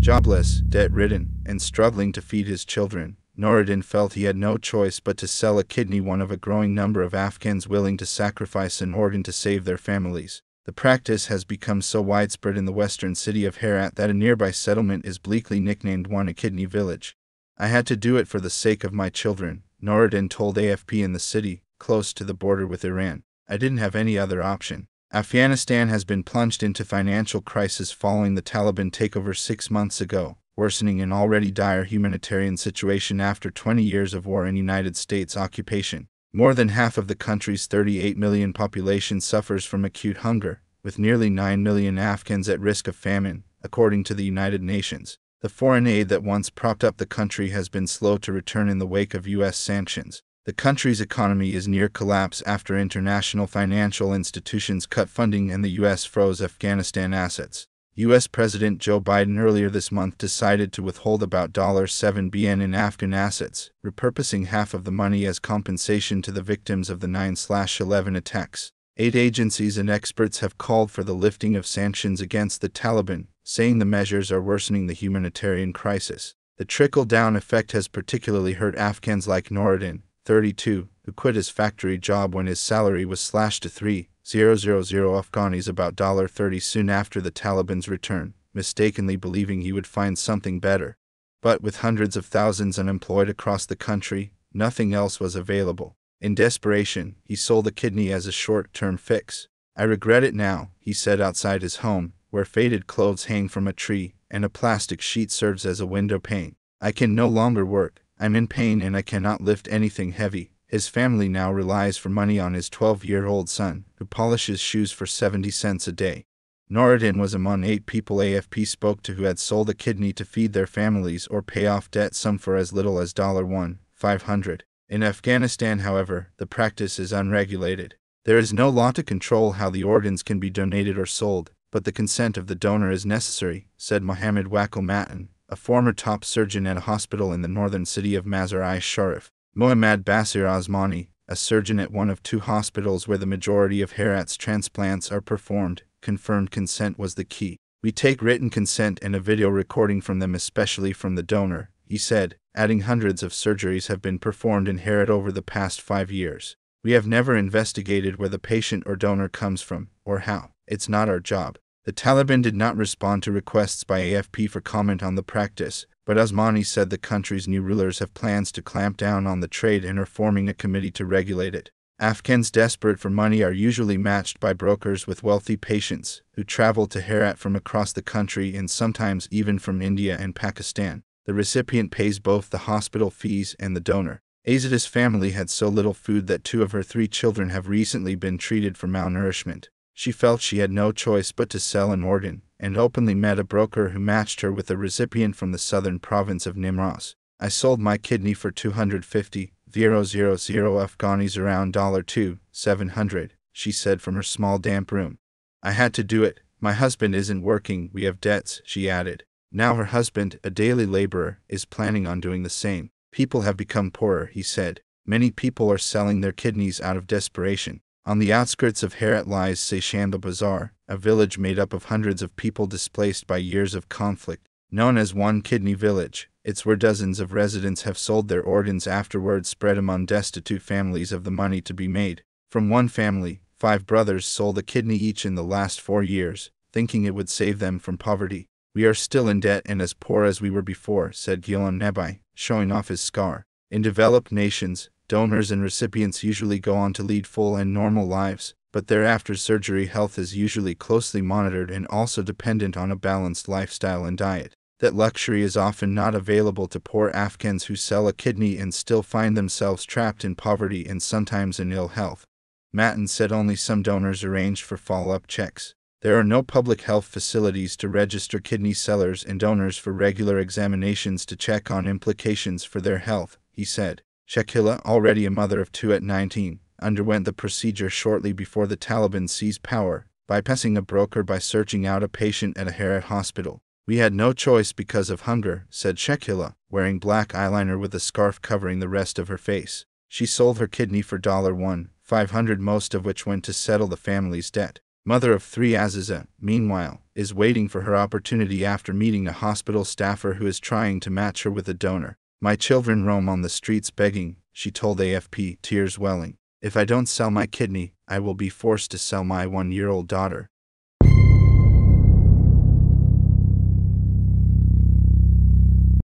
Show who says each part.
Speaker 1: Jobless, debt-ridden, and struggling to feed his children, Noruddin felt he had no choice but to sell a kidney, one of a growing number of Afghans willing to sacrifice an organ to save their families. The practice has become so widespread in the western city of Herat that a nearby settlement is bleakly nicknamed "One a Kidney Village." "I had to do it for the sake of my children," Noruddin told AFP in the city, close to the border with Iran. "I didn't have any other option." Afghanistan has been plunged into financial crisis following the Taliban takeover 6 months ago, worsening an already dire humanitarian situation after 20 years of war and United States occupation. More than half of the country's 38 million population suffers from acute hunger, with nearly 9 million Afghans at risk of famine, according to the United Nations. The foreign aid that once propped up the country has been slow to return in the wake of U.S. sanctions. The country's economy is near collapse after international financial institutions cut funding and the U.S. froze Afghanistan assets. U.S. President Joe Biden earlier this month decided to withhold about $7 billion in Afghan assets, repurposing half of the money as compensation to the victims of the 9/11 attacks. Aid agencies and experts have called for the lifting of sanctions against the Taliban, saying the measures are worsening the humanitarian crisis. The trickle-down effect has particularly hurt Afghans like Noruddin, 32, who quit his factory job when his salary was slashed to 3,000 Afghanis, about $30 soon after the Taliban's return, mistakenly believing he would find something better. But with hundreds of thousands unemployed across the country, nothing else was available. In desperation, he sold a kidney as a short-term fix. "I regret it now," he said outside his home, where faded clothes hang from a tree, and a plastic sheet serves as a window pane. "I can no longer work. I'm in pain and I cannot lift anything heavy." His family now relies for money on his 12-year-old son, who polishes shoes for 70 cents a day. Noruddin was among 8 people AFP spoke to who had sold a kidney to feed their families or pay off debt, some for as little as $1,500. In Afghanistan, however, the practice is unregulated. There is no law to control how the organs can be donated or sold, but the consent of the donor is necessary, said Mohammed Wakil Matan, a former top surgeon at a hospital in the northern city of Mazar-i-Sharif. Mohammad Basir Osmani, a surgeon at one of 2 hospitals where the majority of Herat's transplants are performed, confirmed consent was the key. "We take written consent and a video recording from them, especially from the donor," he said, adding hundreds of surgeries have been performed in Herat over the past 5 years. "We have never investigated where the patient or donor comes from, or how. It's not our job." The Taliban did not respond to requests by AFP for comment on the practice, but Osmani said the country's new rulers have plans to clamp down on the trade and are forming a committee to regulate it. Afghans desperate for money are usually matched by brokers with wealthy patients, who travel to Herat from across the country and sometimes even from India and Pakistan. The recipient pays both the hospital fees and the donor. Azida's family had so little food that 2 of her 3 children have recently been treated for malnourishment. She felt she had no choice but to sell an organ, and openly met a broker who matched her with a recipient from the southern province of Nimros. "I sold my kidney for 250,000 Afghanis, around $2,700, she said from her small damp room. "I had to do it. My husband isn't working, we have debts," she added. Now her husband, a daily laborer, is planning on doing the same. "People have become poorer," he said. "Many people are selling their kidneys out of desperation." On the outskirts of Herat lies Seyshamba Bazaar, a village made up of hundreds of people displaced by years of conflict. Known as One Kidney Village, it's where dozens of residents have sold their organs after word spread among destitute families of the money to be made. From one family, 5 brothers sold a kidney each in the last 4 years, thinking it would save them from poverty. "We are still in debt and as poor as we were before," said Gilon Nebai, showing off his scar. In developed nations, donors and recipients usually go on to lead full and normal lives, but thereafter surgery health is usually closely monitored and also dependent on a balanced lifestyle and diet. That luxury is often not available to poor Afghans who sell a kidney and still find themselves trapped in poverty and sometimes in ill health. Matan said only some donors arranged for follow-up checks. There are no public health facilities to register kidney sellers and donors for regular examinations to check on implications for their health, he said. Shakila, already a mother of 2 at 19, underwent the procedure shortly before the Taliban seized power, bypassing a broker by searching out a patient at a Herat hospital. "We had no choice because of hunger," said Shakila, wearing black eyeliner with a scarf covering the rest of her face. She sold her kidney for $1,500, most of which went to settle the family's debt. Mother of 3 Aziza, meanwhile, is waiting for her opportunity after meeting a hospital staffer who is trying to match her with a donor. "My children roam on the streets begging," she told AFP, tears welling. "If I don't sell my kidney, I will be forced to sell my 1-year-old daughter."